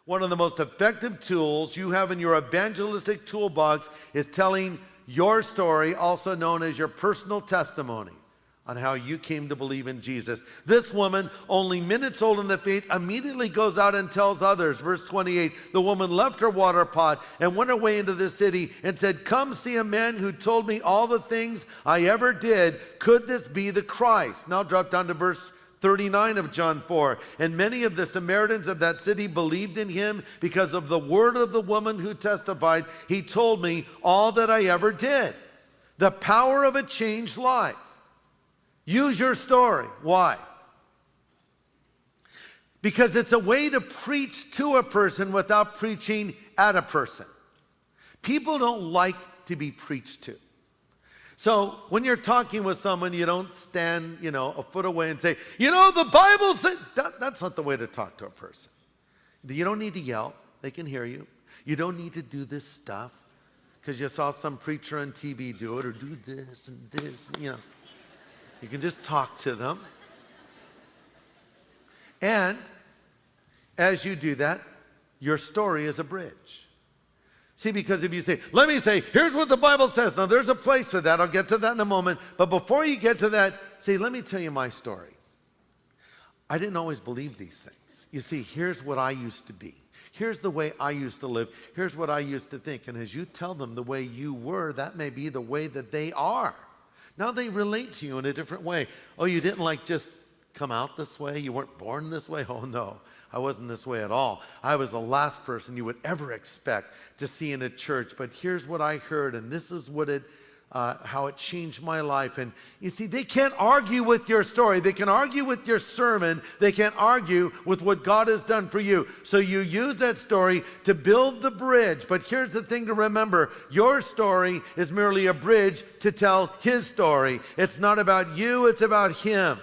One of the most effective tools you have in your evangelistic toolbox is telling your story, also known as your personal testimony, on how you came to believe in Jesus. This woman, only minutes old in the faith, immediately goes out and tells others. Verse 28, the woman left her water pot and went away into the city and said, "Come see a man who told me all the things I ever did. Could this be the Christ?" Now drop down to verse 39 of John 4. And many of the Samaritans of that city believed in him because of the word of the woman who testified, "He told me all that I ever did." The power of a changed life. Use your story. Why? Because it's a way to preach to a person without preaching at a person. People don't like to be preached to. So when you're talking with someone, you don't stand, a foot away and say, the Bible says, that's not the way to talk to a person. You don't need to yell. They can hear you. You don't need to do this stuff because you saw some preacher on TV do it, or do this and this, You can just talk to them. And as you do that, your story is a bridge. See, because if you say, let me say, here's what the Bible says. Now, there's a place for that. I'll get to that in a moment. But before you get to that, say, let me tell you my story. I didn't always believe these things. You see, here's what I used to be. Here's the way I used to live. Here's what I used to think. And as you tell them the way you were, that may be the way that they are. Now they relate to you in a different way. Oh, you didn't just come out this way? You weren't born this way? Oh, no, I wasn't this way at all. I was the last person you would ever expect to see in a church. But here's what I heard, and this is what how it changed my life. And you see, they can't argue with your story. They can argue with your sermon. They can't argue with what God has done for you. So you use that story to build the bridge. But here's the thing to remember. Your story is merely a bridge to tell his story. It's not about you. It's about him.